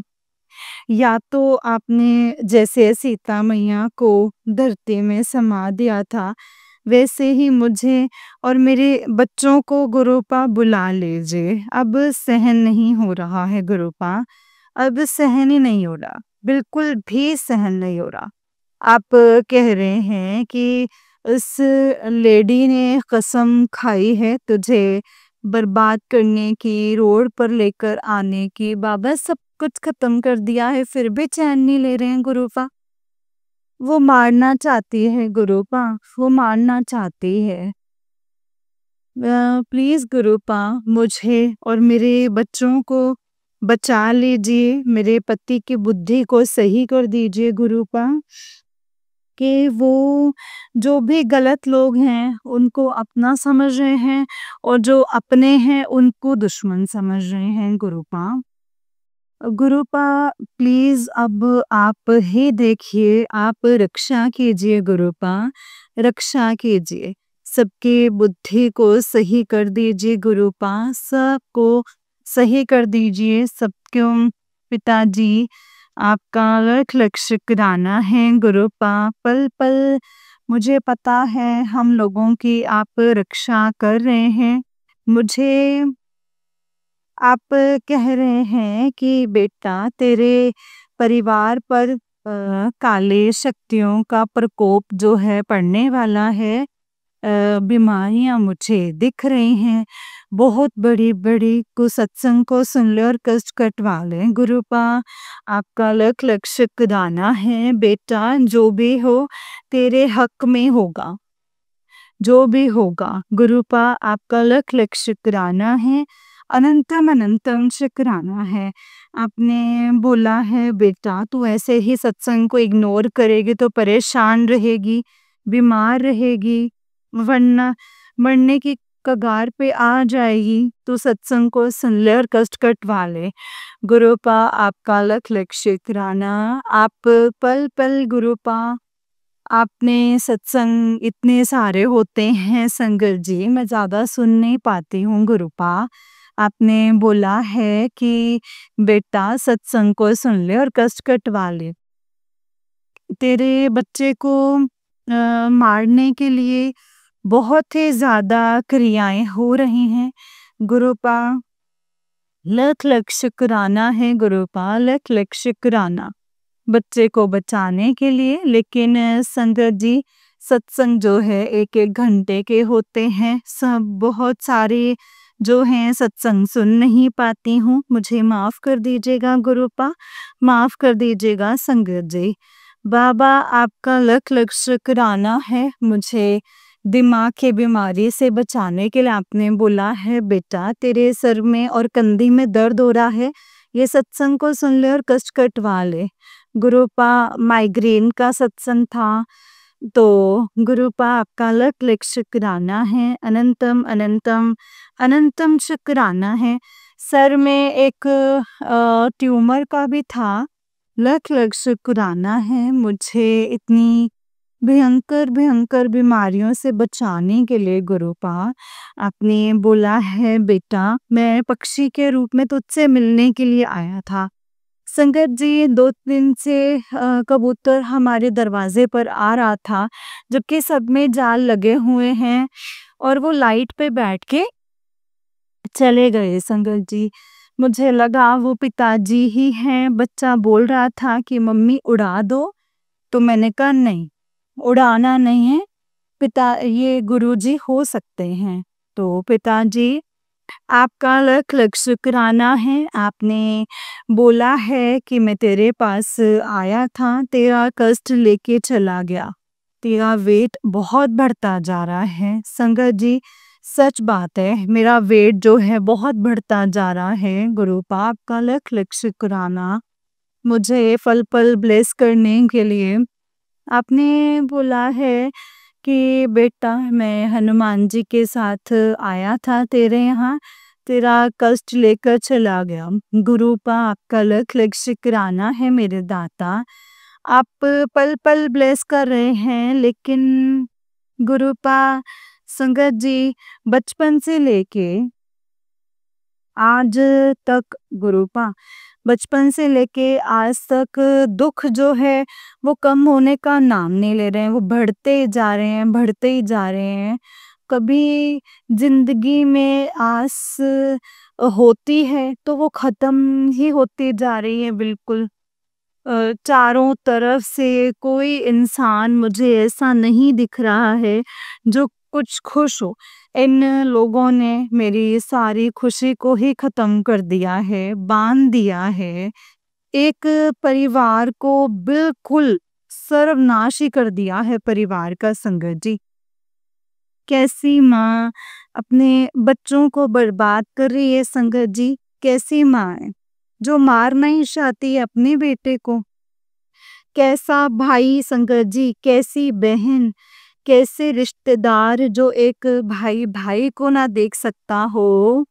या तो आपने जैसे सीता मैया को धरती में समा दिया था, वैसे ही मुझे और मेरे बच्चों को गुरुपा बुला लीजिए। अब सहन नहीं हो रहा है गुरुपा, अब सहन ही नहीं हो रहा, बिल्कुल भी सहन नहीं हो रहा। आप कह रहे हैं कि उस लेडी ने कसम खाई है तुझे बर्बाद करने की, रोड पर लेकर आने की। बाबा सब कुछ खत्म कर दिया है फिर भी चैन नहीं ले रहे हैं गुरुपा। वो मारना चाहती है गुरुपा, वो मारना चाहती है। प्लीज गुरुपा मुझे और मेरे बच्चों को बचा लीजिए, मेरे पति की बुद्धि को सही कर दीजिए गुरुपा, कि वो जो भी गलत लोग हैं उनको अपना समझ रहे हैं और जो अपने हैं उनको दुश्मन समझ रहे हैं गुरुपा। गुरुपा प्लीज अब आप ही देखिए, आप रक्षा कीजिए गुरुपा, रक्षा कीजिए, सबकी बुद्धि को सही कर दीजिए गुरुपा, सबको सही कर दीजिए सबको। पिताजी आपका लख लख शुक्राना है गुरुपा, पल पल मुझे पता है हम लोगों की आप रक्षा कर रहे हैं। मुझे आप कह रहे हैं कि बेटा तेरे परिवार पर काले शक्तियों का प्रकोप जो है पड़ने वाला है। बीमारियां मुझे दिख रही हैं, बहुत बड़ी बड़ी कुसत्संग को सुन ले और कष्ट कटवा ले गुरुपा। आपका लख लख शुक्राना है बेटा, जो भी हो तेरे हक में होगा, जो भी होगा गुरुपा आपका लख लख शुक्राना है, अनंतम अनंतम शुक्राना है। आपने बोला है बेटा तू ऐसे ही सत्संग को इग्नोर करेगी तो परेशान रहेगी, बीमार रहेगी, वरना मरने की कगार पे आ जाएगी। तो सत्संग को सुन ले और कष्ट कटवा ले गुरुपा। आपका लख लख शुक्राना। आप पल पल गुरुपा, आपने सत्संग इतने सारे होते हैं संगत जी, मैं ज़्यादा सुन नहीं पाती हूँ गुरुपा। आपने बोला है कि बेटा सत्संग को सुन ले और कष्ट कटवा ले। तेरे बच्चे को मारने के लिए बहुत ही ज़्यादा क्रियाएं हो रही हैं गुरुपा। लख लख शुक्राना है गुरुपा, लख लख शुक्राना बच्चे को बचाने के लिए। लेकिन संगत जी सत्संग जो है एक एक घंटे के होते हैं, सब बहुत सारे जो हैं सत्संग सुन नहीं पाती हूँ, मुझे माफ़ कर दीजिएगा गुरुपा, माफ़ कर दीजिएगा संगत जी। बाबा आपका लख लख शुक्राना है मुझे दिमाग की बीमारी से बचाने के लिए। आपने बोला है बेटा तेरे सर में और कंधी में दर्द हो रहा है, ये सत्संग को सुन ले और कष्ट कटवा ले गुरुपा। माइग्रेन का सत्संग था, तो गुरुपा आपका लख लख शुक्राना है, अनंतम अनंतम अनंतम शुक्राना है। सर में एक ट्यूमर का भी था, लख लख शुक्राना है मुझे इतनी भयंकर भयंकर बीमारियों से बचाने के लिए गुरुपा आपने बोला है, बेटा मैं पक्षी के रूप में तुझसे मिलने के लिए आया था। संगत जी, 2 दिन से कबूतर हमारे दरवाजे पर आ रहा था, जबकि सब में जाल लगे हुए हैं और वो लाइट पे बैठ के चले गए। संगत जी, मुझे लगा वो पिताजी ही हैं। बच्चा बोल रहा था कि मम्मी उड़ा दो, तो मैंने कहा नहीं, उड़ाना नहीं है पिता, ये गुरुजी हो सकते हैं। तो पिताजी, आपका लाख लाख शुक्राना है। आपने बोला है कि मैं तेरे पास आया था, तेरा कष्ट लेके चला गया। तेरा वेट बहुत बढ़ता जा रहा है। संगत जी, सच बात है, मेरा वेट जो है बहुत बढ़ता जा रहा है। गुरु पाप का लाख लाख शुक्राना मुझे पल पल ब्लेस करने के लिए। आपने बोला है कि बेटा मैं हनुमान जी के साथ आया था तेरे यहाँ, तेरा कष्ट लेकर चला गया। गुरुपा आपका लाख लाख शुक्राना है मेरे दाता। आप पल पल ब्लेस कर रहे हैं, लेकिन गुरुपा संगत जी, बचपन से लेके आज तक गुरुपा, बचपन से लेके आज तक दुख जो है वो कम होने का नाम नहीं ले रहे हैं। वो बढ़ते ही जा रहे हैं, बढ़ते ही जा रहे हैं। कभी जिंदगी में आस होती है तो वो खत्म ही होती जा रही है बिल्कुल। चारों तरफ से कोई इंसान मुझे ऐसा नहीं दिख रहा है जो कुछ खुश हो। इन लोगों ने मेरी सारी खुशी को ही खत्म कर दिया है, बांध दिया है। एक परिवार को बिल्कुल सर्वनाश ही कर दिया है परिवार का। संगत जी, कैसी माँ अपने बच्चों को बर्बाद कर रही है। संगत जी, कैसी माँ है जो मार नहीं चाहती है अपने बेटे को। कैसा भाई संगत जी, कैसी बहन, कैसे रिश्तेदार जो एक भाई भाई को ना देख सकता हो,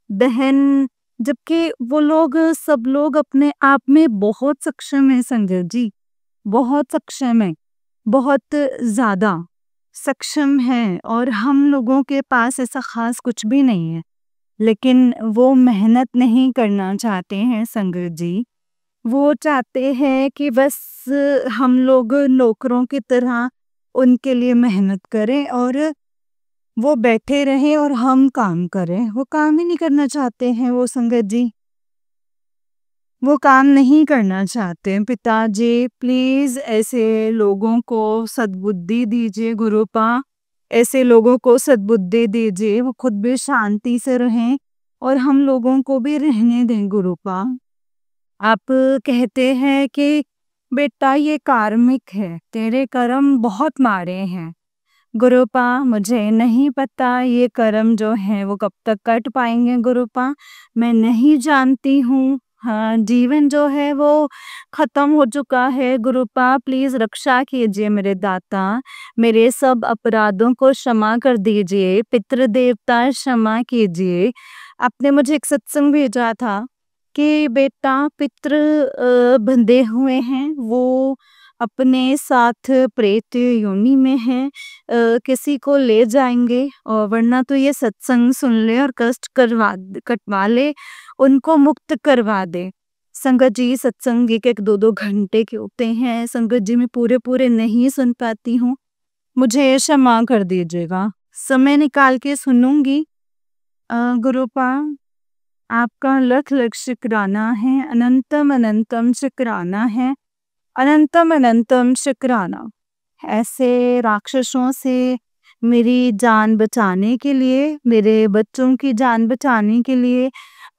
बहन, जबकि वो लोग सब लोग अपने आप में बहुत सक्षम है। संगत जी, बहुत सक्षम है, बहुत ज्यादा सक्षम है, और हम लोगों के पास ऐसा खास कुछ भी नहीं है, लेकिन वो मेहनत नहीं करना चाहते हैं। संगत जी, वो चाहते हैं कि बस हम लोग नौकरों की तरह उनके लिए मेहनत करें और वो बैठे रहें और हम काम करें। वो काम ही नहीं करना चाहते हैं। वो संगत जी, वो काम नहीं करना चाहते हैं। पिताजी, प्लीज ऐसे लोगों को सद्बुद्धि दीजिए। गुरुपा, ऐसे लोगों को सद्बुद्धि दीजिए, वो खुद भी शांति से रहें और हम लोगों को भी रहने दें। गुरुपा, आप कहते हैं कि बेटा ये कार्मिक है, तेरे कर्म बहुत मारे हैं। गुरुपा, मुझे नहीं पता ये कर्म जो है वो कब तक कट पाएंगे। गुरुपा, मैं नहीं जानती हूँ। हाँ, जीवन जो है वो खत्म हो चुका है। गुरुपा, प्लीज रक्षा कीजिए मेरे दाता, मेरे सब अपराधों को क्षमा कर दीजिए। पितृ देवता क्षमा कीजिए। आपने मुझे एक सत्संग भेजा था कि बेटा पितृ बंधे हुए हैं, वो अपने साथ प्रेत योनि में हैं, किसी को ले जाएंगे, और वरना तो ये सत्संग सुन ले और कष्ट कटवा ले, उनको मुक्त करवा दे। संगत जी, सत्संग 1-1, 2-2 घंटे के होते हैं। संगत जी, मैं पूरे पूरे नहीं सुन पाती हूँ, मुझे क्षमा कर दीजिएगा। समय निकाल के सुनूंगी। गुरुपा, आपका लख लख शुक्राना है, अनंतम अनंतम शुक्राना है, अनंतम अनंतम शुक्राना। ऐसे राक्षसों से मेरी जान बचाने के लिए, मेरे बच्चों की जान बचाने के लिए,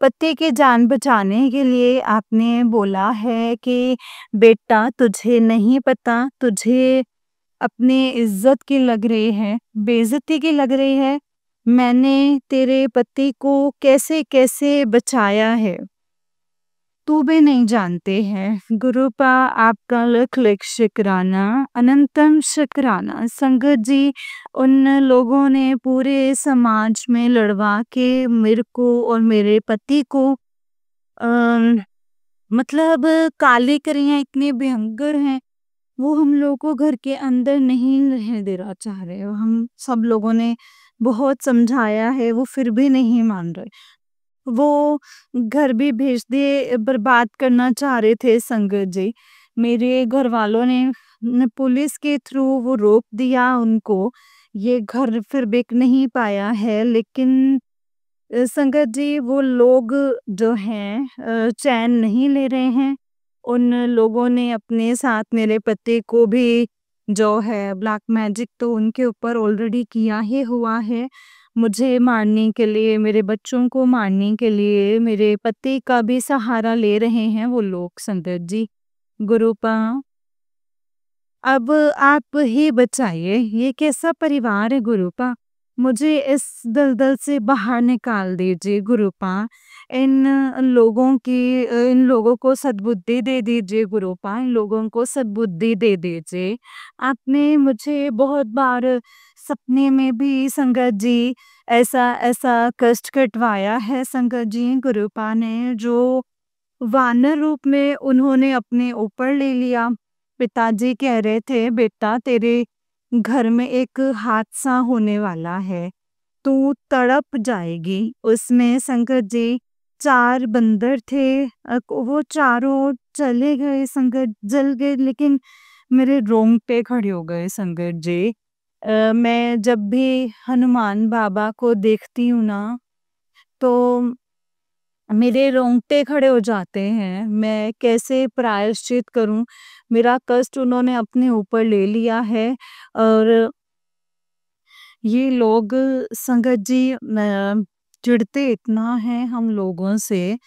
पति की जान बचाने के लिए आपने बोला है कि बेटा तुझे नहीं पता, तुझे अपने इज्जत की लग रही है, बेइज्जती की लग रही है, मैंने तेरे पति को कैसे कैसे बचाया है तू भी नहीं जानते हैं। गुरुपा, आपका लख लख शुक्राना, अनंतम शुक्राना। संगत जी, उन लोगों ने पूरे समाज में लड़वा के मेरे को और मेरे पति को मतलब काले करियां इतने भयंकर हैं, वो हम लोगों को घर के अंदर नहीं रहने देना चाह रहे। हम सब लोगों ने बहुत समझाया है, वो फिर भी नहीं मान रहे। वो घर भी भेज दिए, बर्बाद करना चाह रहे थे संगत जी। मेरे घर वालों ने पुलिस के थ्रू वो रोक दिया उनको। ये घर फिर बिक नहीं पाया है, लेकिन संगत जी वो लोग जो हैं चैन नहीं ले रहे हैं। उन लोगों ने अपने साथ मेरे पति को भी जो है ब्लैक मैजिक तो उनके ऊपर ऑलरेडी किया ही हुआ है। मुझे मारने के लिए, मेरे बच्चों को मारने के लिए मेरे पति का भी सहारा ले रहे हैं वो लोग संगत जी। गुरुपा, अब आप ही बचाइए, ये कैसा परिवार है गुरुपा? मुझे इस दलदल से बाहर निकाल दीजिए गुरुपा। इन इन लोगों को सद्बुद्धि दे दीजिए गुरुपा, इन लोगों को सद्बुद्धि दे दीजिए। आपने मुझे बहुत बार सपने में भी संगत जी ऐसा ऐसा कष्ट कटवाया है संगत जी। गुरुपा ने जो वानर रूप में उन्होंने अपने ऊपर ले लिया। पिताजी कह रहे थे, बेटा तेरे घर में एक हादसा होने वाला है, तू तड़प जाएगी। उसमें संगत जी 4 बंदर थे, वो चारों चले गए संगत, जल गए, लेकिन मेरे रोंगटे खड़े हो गए संगत जी। मैं जब भी हनुमान बाबा को देखती हूँ ना, तो मेरे रोंगटे खड़े हो जाते हैं। मैं कैसे प्रायश्चित करूं? मेरा कष्ट उन्होंने अपने ऊपर ले लिया है। और ये लोग संगत जी चिढ़ते इतना है हम लोगों से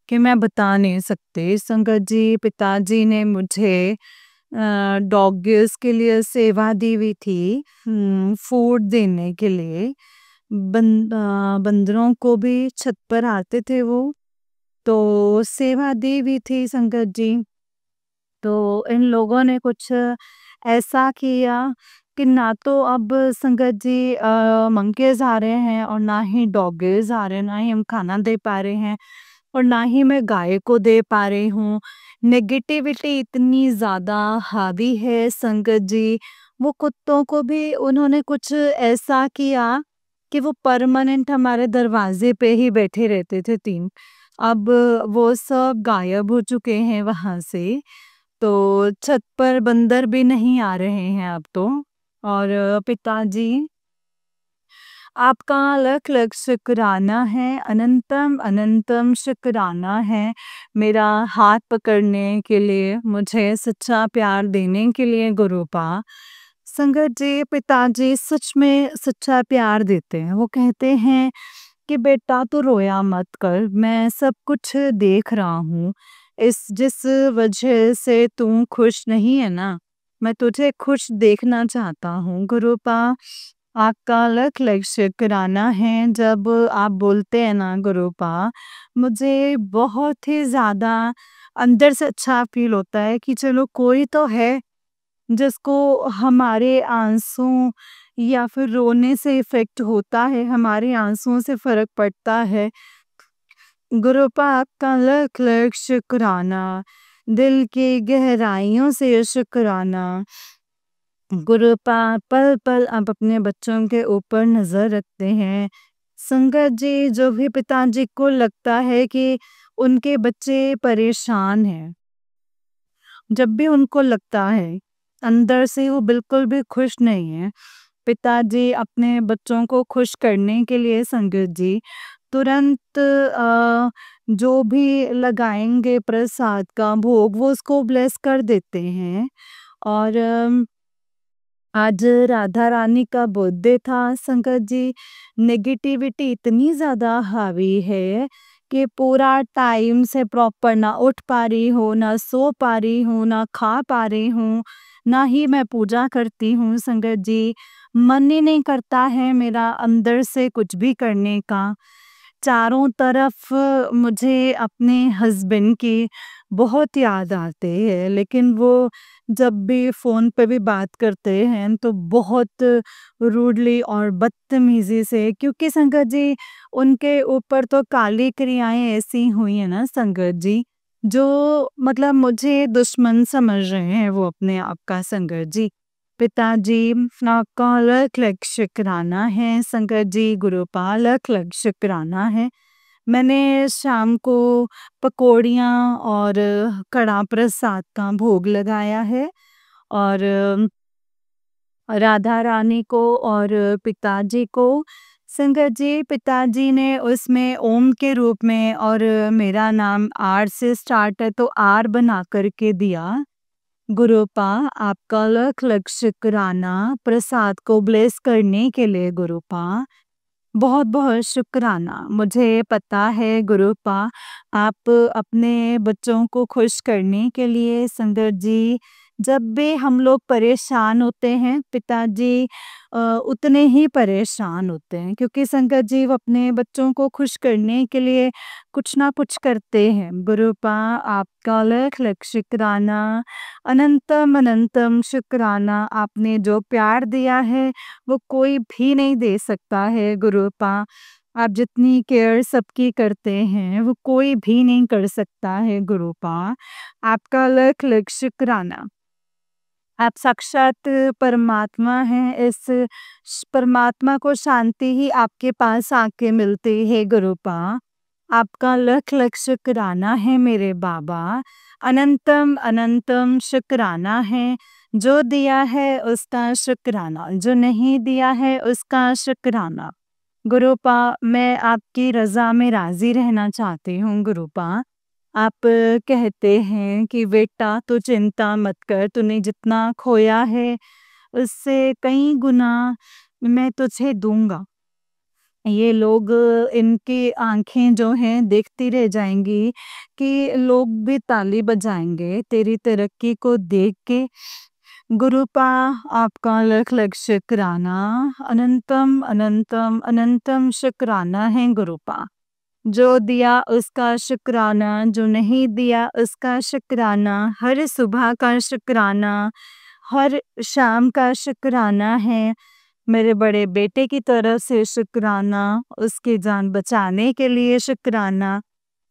कि मैं बता नहीं सकती। संगत जी पिताजी ने मुझे डॉगिस के लिए सेवा दी हुई थी, फूड देने के लिए। बंदरों को भी छत पर आते थे वो, तो सेवा दी हुई थी संगत जी। तो इन लोगों ने कुछ ऐसा किया कि ना तो अब संगत जी मंकीज़ आ रहे हैं और ना ही डॉगीज़ आ रहे हैं, ना ही हम खाना दे पा रहे हैं और ना ही मैं गाय को दे पा रही हूँ। नेगेटिविटी इतनी ज़्यादा हावी है संगत जी। वो कुत्तों को भी उन्होंने कुछ ऐसा किया कि वो परमानेंट हमारे दरवाजे पे ही बैठे रहते थे 3। अब वो सब गायब हो चुके हैं वहाँ से। तो छत पर बंदर भी नहीं आ रहे हैं अब तो। और पिताजी, आपका लख लख शुक्राना है, अनंतम अनंतम शुक्राना है मेरा हाथ पकड़ने के लिए, मुझे सच्चा प्यार देने के लिए गुरुपा। संगत जी पिताजी सच में सच्चा प्यार देते हैं। वो कहते हैं कि बेटा तू रोया मत कर, मैं सब कुछ देख रहा हूँ। इस जिस वजह से तू खुश नहीं है ना, मैं तुझे खुश देखना चाहता हूँ गुरुपा। आपका लख लख शुक्राना है। जब आप बोलते हैं ना गुरुपा, मुझे बहुत ही ज़्यादा अंदर से अच्छा फील होता है कि चलो कोई तो है जिसको हमारे आंसू या फिर रोने से इफ़ेक्ट होता है, हमारे आंसुओं से फ़र्क पड़ता है। गुरुपा आपका लख लख शुक्राना, दिल की गहराइयों से शुक्राना। गुरुपा पल पल आप अपने बच्चों के ऊपर नज़र रखते हैं। संगत जी जो भी पिताजी को लगता है कि उनके बच्चे परेशान हैं, जब भी उनको लगता है अंदर से वो बिल्कुल भी खुश नहीं है, पिताजी अपने बच्चों को खुश करने के लिए संगत जी तुरंत जो भी लगाएंगे प्रसाद का भोग वो उसको ब्लेस कर देते हैं। और आज राधा रानी का बर्थडे था संगत जी। नेगेटिविटी इतनी ज़्यादा हावी है कि पूरा टाइम से प्रॉपर ना उठ पा रही हूँ, ना सो पा रही हूँ, ना खा पा रही हूँ, ना ही मैं पूजा करती हूँ संगत जी। मन ही नहीं करता है मेरा अंदर से कुछ भी करने का। चारों तरफ मुझे अपने हस्बैंड की बहुत याद आती है, लेकिन वो जब भी फ़ोन पे भी बात करते हैं तो बहुत रूडली और बदतमीज़ी से, क्योंकि संगत जी उनके ऊपर तो काली क्रियाएँ ऐसी हुई हैं ना संगत जी, जो मतलब मुझे दुश्मन समझ रहे हैं वो अपने आप का संगत जी। पिताजी आपका लख-लख शुक्राना है संगत जी, गुरुपाल लख-लख शुक्राना है। मैंने शाम को पकौड़ियाँ और कड़ा प्रसाद का भोग लगाया है और राधा रानी को और पिताजी को। संगत जी, पिताजी ने उसमें ओम के रूप में और मेरा नाम आर से स्टार्ट है तो आर बना करके दिया। गुरुपा आपका लख लख शुक्राना प्रसाद को ब्लेस करने के लिए गुरुपा। बहुत बहुत शुक्राना। मुझे पता है गुरुपा आप अपने बच्चों को खुश करने के लिए संगत जी जब भी हम लोग परेशान होते हैं पिताजी उतने ही परेशान होते हैं क्योंकि संगत जी वो अपने बच्चों को खुश करने के लिए कुछ ना कुछ करते हैं। गुरुपा आपका लख लख शुक्राना, अनंतम अनंतम शुक्राना। आपने जो प्यार दिया है वो कोई भी नहीं दे सकता है गुरुपा। आप जितनी केयर सबकी करते हैं वो कोई भी नहीं कर सकता है गुरुपा। आपका लख लख शुक्राना। आप साक्षात परमात्मा हैं। इस परमात्मा को शांति ही आपके पास आके मिलती है गुरुपा। आपका लख लख शुक्राना है मेरे बाबा। अनंतम अनंतम शुक्राना है। जो दिया है उसका शुक्राना, जो नहीं दिया है उसका शुक्राना। गुरुपा मैं आपकी रज़ा में राज़ी रहना चाहती हूँ गुरुपा। आप कहते हैं कि बेटा तू चिंता मत कर, तूने जितना खोया है उससे कई गुना मैं तुझे दूँगा। ये लोग इनकी आँखें जो हैं देखती रह जाएँगी कि लोग भी ताली बजाएँगे तेरी तरक्की को देख के। गुरुपा आपका लख लख शुक्राना, अनंतम अनंतम अनंतम शुक्राना है गुरुपा। जो दिया उसका शुक्राना, जो नहीं दिया उसका शुक्राना, हर सुबह का शुक्राना, हर शाम का शुक्राना है। मेरे बड़े बेटे की तरफ से शुक्राना, उसकी जान बचाने के लिए शुक्राना।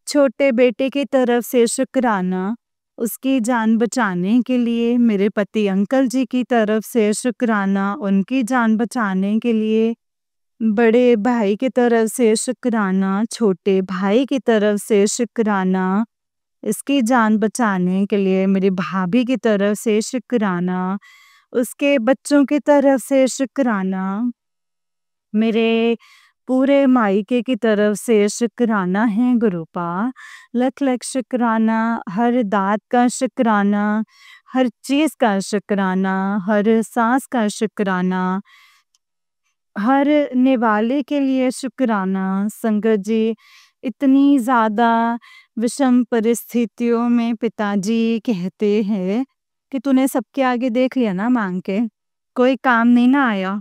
छोटे बेटे की तरफ से शुक्राना, उसकी जान बचाने के लिए। मेरे पति अंकल जी की तरफ से शुक्राना, उनकी जान बचाने के लिए। बड़े भाई की तरफ से शुक्राना, छोटे भाई की तरफ से शुक्राना, इसकी जान बचाने के लिए। मेरी भाभी की तरफ से शुक्राना, उसके बच्चों की तरफ से शुक्राना। मेरे पूरे मायके की तरफ से शुक्राना है गुरुपा। लख लख शुक्राना, हर दात का शुक्राना, हर चीज़ का शुक्राना, हर सांस का शुक्राना, हर निवाले के लिए शुक्राना। संगत जी इतनी ज़्यादा विषम परिस्थितियों में पिताजी कहते हैं कि तूने सबके आगे देख लिया ना मांग के, कोई काम नहीं ना आया,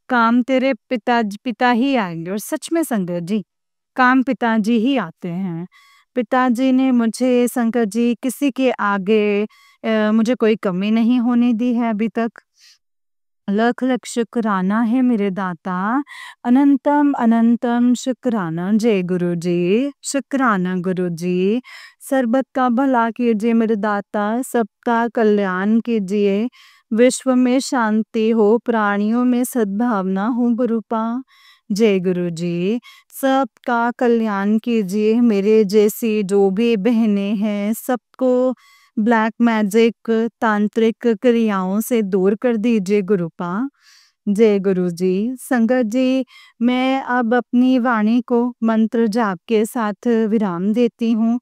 काम तेरे पिता ही आएंगे। और सच में संगत जी काम पिताजी ही आते हैं। पिताजी ने मुझे संगत जी किसी के आगे मुझे कोई कमी नहीं होने दी है अभी तक। लख लख शुक्राना है मेरे दाता। अनंतम अनंतम शुक्राना। जय गुरु जी, शुक्राना गुरु जी। सर्बत का भला कीजिए मेरे दाता, सबका कल्याण कीजिए। विश्व में शांति हो, प्राणियों में सद्भावना हो गुरुपा। जय गुरु जी। सबका कल्याण कीजिए। मेरे जैसी जो भी बहनें हैं सबको ब्लैक मैजिक तांत्रिक क्रियाओं से दूर कर दीजिए गुरुपा। जय गुरु जी। संगत जी मैं अब अपनी वाणी को मंत्र जाप के साथ विराम देती हूँ।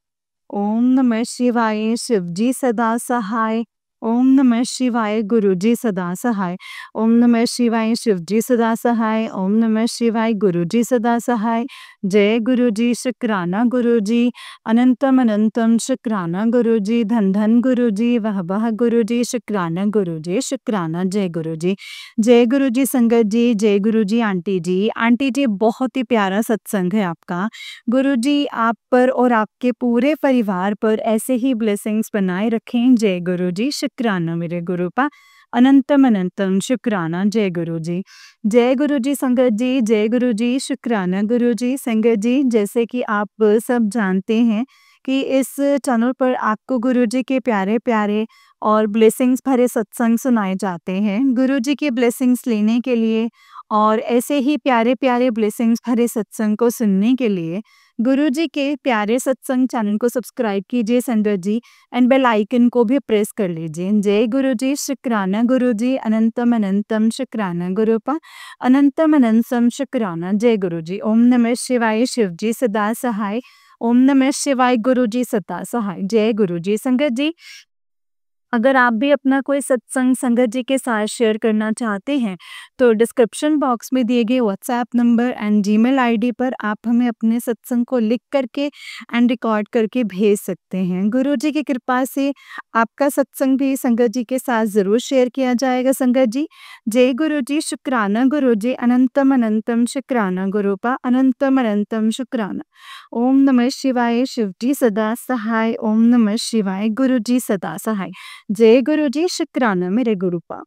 ओम नमः शिवाय, शिव जी सदा सहाय। ओम नमः शिवाय, गुरु जी सदा सहाय। ओम नमः शिवाय, शिव जी सदा सहाय। ओम नमः शिवाय, गुरु जी सदा सहाय। जय गुरु जी, शुक्राना गुरु जी। अनंतम अनंतम शुक्राना गुरु जी। धन धन गुरु जी, वह वह गुरु जी। शुक्राना गुरु जी, शुक्राना। जय गुरु जी। जय गुरु जी संगत जी, जय गुरु जी आंटी जी। आंटी जी बहुत ही प्यारा सत्संग है आपका। गुरु जी आप पर और आपके पूरे परिवार पर ऐसे ही ब्लेसिंग्स बनाए रखें। जय गुरु जी, शुक्राना मेरे गुरुपा। अनंतम अनंतम शुक्राना। जय गुरु जी। जय गुरु जी संगत जी, जय गुरु जी। शुक्राना गुरु जी। संगत जी जैसे कि आप सब जानते हैं कि इस चैनल पर आपको गुरुजी के प्यारे-प्यारे और ब्लेसिंग्स भरे सत्संग सुनाए जाते हैं। गुरुजी की ब्लेसिंग्स लेने के लिए और ऐसे ही प्यारे-प्यारे ब्लेसिंग्स भरे सत्संग को सुनने के लिए गुरुजी के प्यारे सत्संग चैनल को सब्सक्राइब कीजिए संगत जी एंड बेल आइकन को भी प्रेस कर लीजिए। जय गुरुजी, शुक्राना गुरुजी, अनंतम अनंतम शुक्राना गुरुपा, अनंतम अनंतम शुक्राना। जय गुरुजी। ओम नमः शिवाय, शिवजी सदा सहाय। ओम नमः शिवाय, गुरुजी सदा सहाय। जय गुरुजी। संगत जी, अगर आप भी अपना कोई सत्संग संगत जी के साथ शेयर करना चाहते हैं, तो डिस्क्रिप्शन बॉक्स में दिए गए WhatsApp number and Gmail ID पर आप हमें अपने सत्संग को लिख करके एंड रिकॉर्ड करके भेज सकते हैं। गुरुजी की कृपा से आपका सत्संग भी संगत जी के साथ ज़रूर शेयर किया जाएगा संगत जी। जय गुरुजी, शुक्राना गुरुजी, अनंतम अनंतम शुक्राना गुरुपा, अनंतम अनंतम शुक्राना। ओम नमः शिवाय, शिवजी सदा सहाय। ओम नमः शिवाय, गुरुजी सदा सहाय। जय गुरुजी, शुक्राना मेरे गुरुपा।